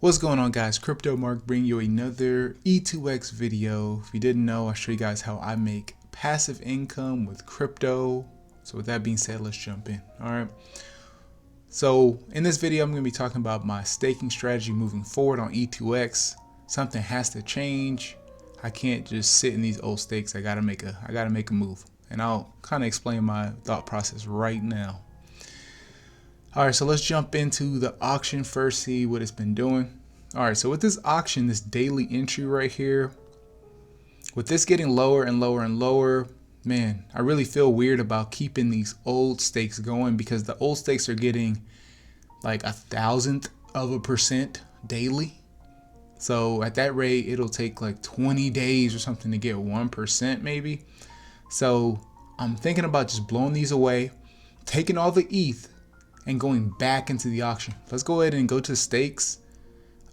What's going on, guys? Crypto Mark bringing you another E2X video. If you didn't know, I'll show you guys how I make passive income with crypto. So with that being said, let's jump in. All right. So in this video, I'm going to be talking about my staking strategy moving forward on E2X. Something has to change. I can't just sit in these old stakes. I gotta make a move. And I'll kind of explain my thought process right now. All right, so let's jump into the auction first, see what it's been doing. All right, so with this auction, this daily entry right here, with this getting lower and lower and lower, man, I really feel weird about keeping these old stakes going because the old stakes are getting like 1,000% daily. So at that rate, it'll take like 20 days or something to get 1% maybe. So I'm thinking about just blowing these away, taking all the ETH, and going back into the auction. Let's go ahead and go to stakes.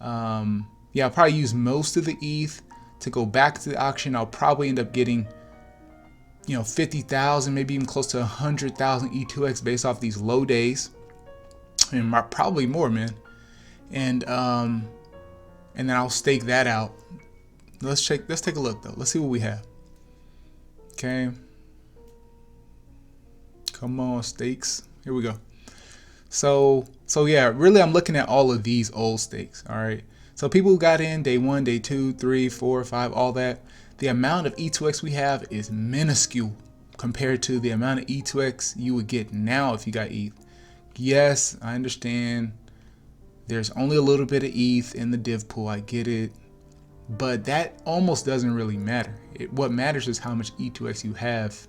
Yeah, I'll probably use most of the ETH to go back to the auction. I'll probably end up getting, 50,000, maybe even close to 100,000 E2X based off these low days, and probably more, man. And then I'll stake that out. Let's take a look though. Let's see what we have. Okay. Come on, stakes. Here we go. So yeah, really I'm looking at all of these old stakes. All right. So people who got in day 1, day 2, 3, 4, 5, all that, the amount of E2X we have is minuscule compared to the amount of E2X you would get now if you got ETH. Yes, I understand. There's only a little bit of ETH in the div pool. I get it. But that almost doesn't really matter. What matters is how much E2X you have.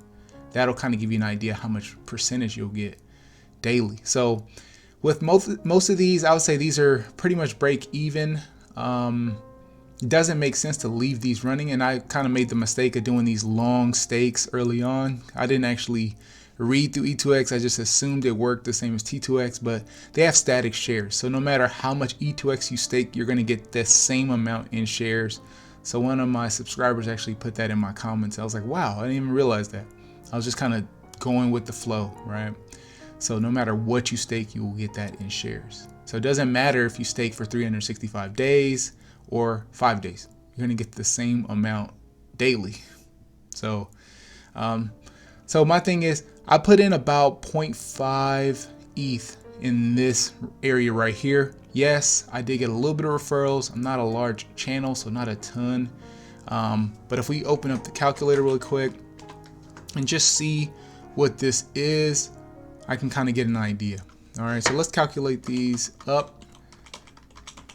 That'll kind of give you an idea how much percentage you'll get daily. So with most of these, I would say these are pretty much break even. It doesn't make sense to leave these running, and I kind of made the mistake of doing these long stakes early on. I didn't actually read through E2X. I just assumed it worked the same as T2X, but they have static shares. So no matter how much E2X you stake, you're going to get the same amount in shares. So one of my subscribers actually put that in my comments. I was like, wow, I didn't even realize that. I was just kind of going with the flow, right? So no matter what you stake, you will get that in shares. So it doesn't matter if you stake for 365 days or 5 days. You're going to get the same amount daily. So so my thing is, I put in about 0.5 ETH in this area right here. Yes, I did get a little bit of referrals. I'm not a large channel, so not a ton. But if we open up the calculator really quick and just see what this is, I can kind of get an idea. All right, so let's calculate these up.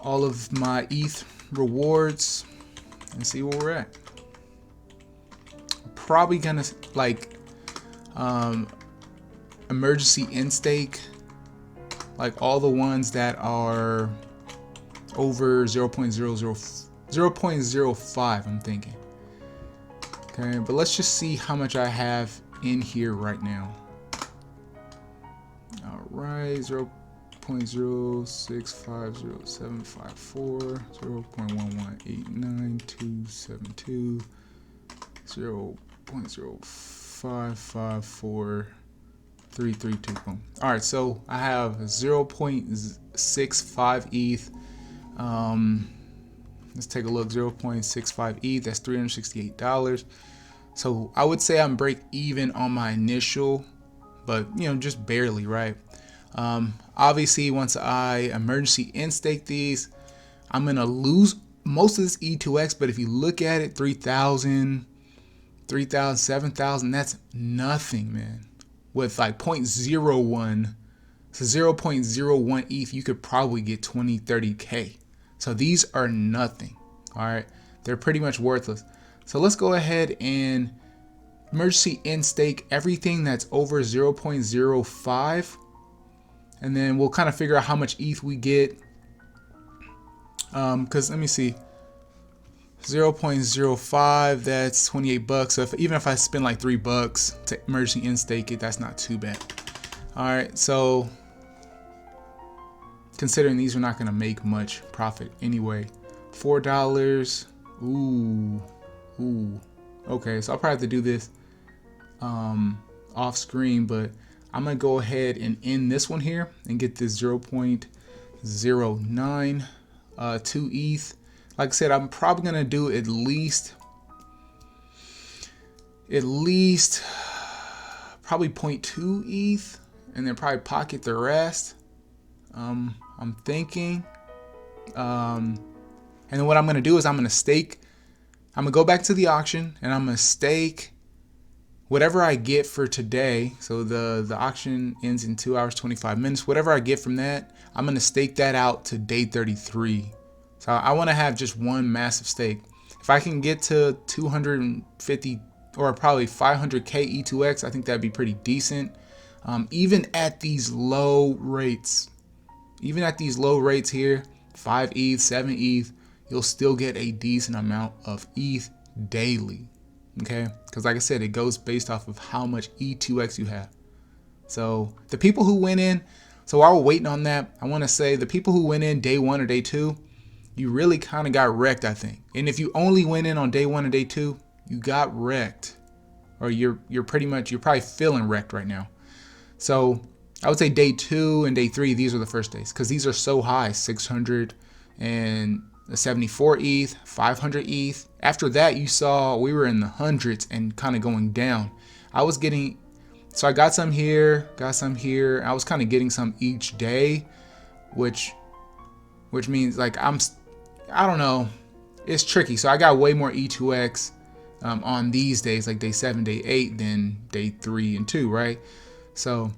All of my ETH rewards and see where we're at. Probably gonna like emergency in stake, like all the ones that are over 0.05, I'm thinking. Okay, but let's just see how much I have in here right now. All right, 0.0650754, 0.1189272, 0.0554332. Boom. All right, so I have 0.65 ETH. Let's take a look. 0.65 ETH. That's $368. So I would say I'm break even on my initial, but just barely, right? Obviously once I emergency in stake these, I'm gonna lose most of this E2X, but if you look at it, 3,000, 7,000, that's nothing, man. With like 0.01, so 0.01 ETH, you could probably get 20, 30K. So these are nothing. All right, they're pretty much worthless. So let's go ahead and emergency in stake everything that's over 0.05, and then we'll kind of figure out how much ETH we get. Because let me see, 0.05, that's 28 bucks. So even if I spend like $3 to emergency in stake it, that's not too bad. All right, so considering these are not going to make much profit anyway, $4. Ooh. Okay, so I'll probably have to do this off screen, but I'm gonna go ahead and end this one here and get this 0.09 2 ETH. Like I said, I'm probably gonna do at least probably 0.2 ETH, and then probably pocket the rest. I'm thinking. And then what I'm gonna do is I'm gonna stake. I'm gonna go back to the auction and I'm gonna stake whatever I get for today. So the auction ends in 2 hours 25 minutes. Whatever I get from that, I'm gonna stake that out to day 33. So I want to have just one massive stake. If I can get to 250 or probably 500k E2X, I think that'd be pretty decent. Even at these low rates, here, 5 ETH, 7 ETH, you'll still get a decent amount of ETH daily. Okay, because like I said, it goes based off of how much E2X you have. So the people who went in, so while we're waiting on that, I want to say the people who went in day 1 or day 2, you really kind of got wrecked, I think. And if you only went in on day 1 or day 2, you got wrecked, or you're probably feeling wrecked right now. So I would say day 2 and day 3, these are the first days, because these are so high, 674 ETH, 500 ETH. After that, you saw we were in the hundreds and kind of going down. I got some here. I was kind of getting some each day, which means like I don't know, it's tricky. So I got way more E2X on these days, like day 7, day 8, than day 3 and 2, right? So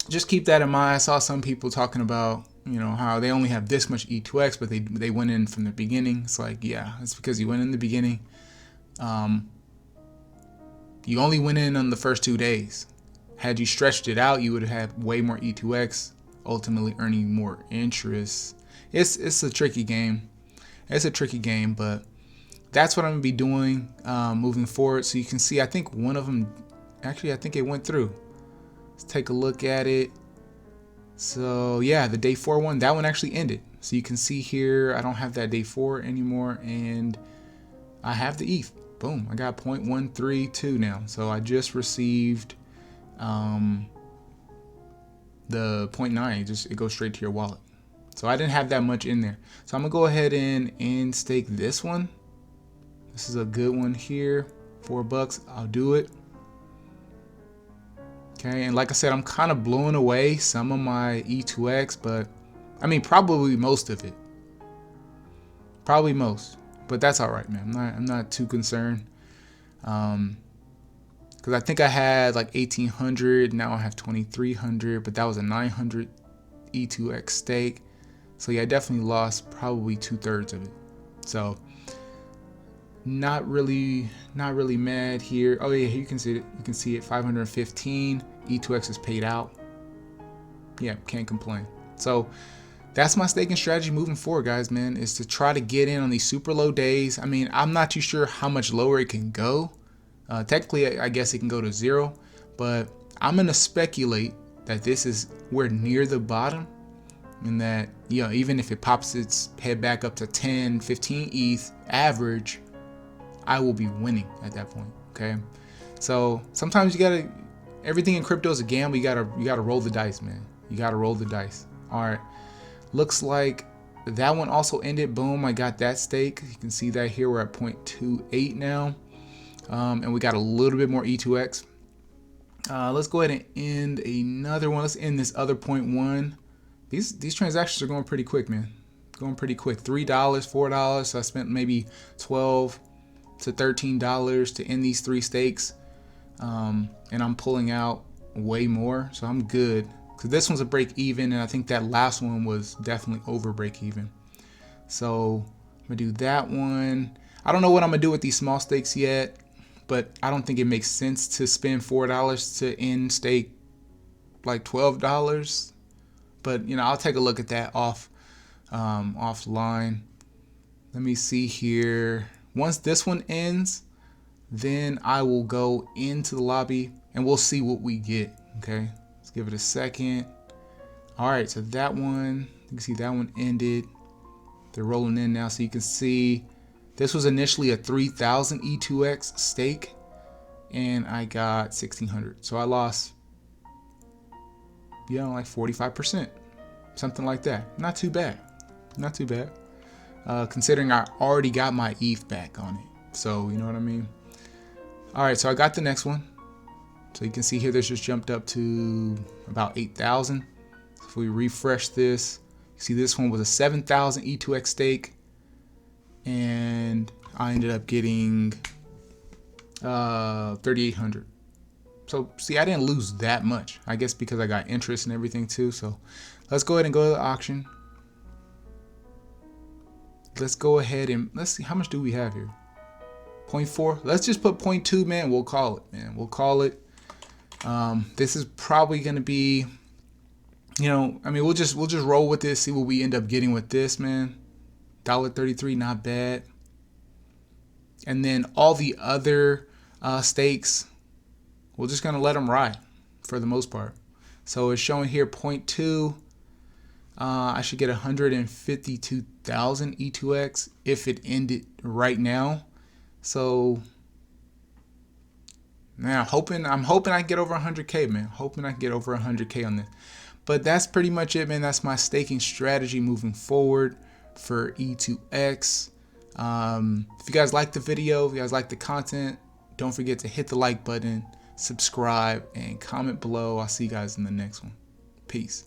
just keep that in mind. I saw some people talking about, how they only have this much E2X, but they went in from the beginning. It's like, yeah, it's because you went in the beginning. You only went in on the first 2 days. Had you stretched it out, you would have had way more E2X, ultimately earning more interest. It's a tricky game. But that's what I'm gonna be doing moving forward. So you can see, I think one of them, actually, I think it went through. Let's take a look at it. So yeah, the day 4 one, that one actually ended. So you can see here, I don't have that day 4 anymore, and I have the ETH. Boom, I got 0.132 now. So I just received the 0.9, it goes straight to your wallet. So I didn't have that much in there. So I'm gonna go ahead and stake this one. This is a good one here, $4. I'll do it. Okay, and like I said, I'm kind of blowing away some of my E2X, but I mean, probably most of it. Probably most, but that's all right, man. I'm not too concerned. Because I think I had like 1,800, now I have 2,300, but that was a 900 E2X stake. So yeah, I definitely lost probably 2/3 of it. So not really mad here. Oh yeah, you can see it. You can see it. 515 E2X is paid out. Yeah, can't complain. So that's my staking strategy moving forward, guys, man, is to try to get in on these super low days. I mean, I'm not too sure how much lower it can go. Technically, I guess it can go to 0, but I'm gonna speculate that we're near the bottom, and that, even if it pops its head back up to 10, 15 ETH average, I will be winning at that point. Okay, so sometimes everything in crypto is a gamble. You gotta roll the dice, man. You gotta roll the dice. All right, looks like that one also ended. Boom, I got that stake. You can see that here. We're at 0.28 now, and we got a little bit more E2X. Let's go ahead and end another one. Let's end this other 0.1. These transactions are going pretty quick, man. Going pretty quick. $3, $4. So I spent maybe $12 to $13 to end these 3 stakes, and I'm pulling out way more, so I'm good. Because this one's a break even, and I think that last one was definitely over break even. So I'm gonna do that one. I don't know what I'm gonna do with these small stakes yet, but I don't think it makes sense to spend $4 to end stake like $12. But I'll take a look at that offline. Let me see here. Once this one ends, then I will go into the lobby and we'll see what we get. Okay, let's give it a second. All right, so that one, you can see that one ended. They're rolling in now, so you can see this was initially a 3,000 E2X stake, and I got 1,600. So I lost, like 45%, something like that. Not too bad. Not too bad. considering I already got my ETH back on it. So you know what I mean. All right, so I got the next one. So you can see here, this just jumped up to about 8,000. So if we refresh this, you see this one was a 7,000 E2X stake, and I ended up getting 3,800. So see, I didn't lose that much. I guess because I got interest and everything too. So let's go ahead and go to the auction. Let's go ahead and let's see, how much do we have here? 0.4. Let's just put 0.2, man. We'll call it, man. We'll call it. This is probably gonna be, you know, I mean, we'll just roll with this, see what we end up getting with this, man. $1.33, not bad. And then all the other stakes, we're just gonna let them ride for the most part. So it's showing here 0.2. I should get 152,000 E2X if it ended right now. So man, I'm hoping I get over 100K, man. Hoping I get over 100K on this. But that's pretty much it, man. That's my staking strategy moving forward for E2X. If you guys like the video, if you guys like the content, don't forget to hit the like button, subscribe, and comment below. I'll see you guys in the next one. Peace.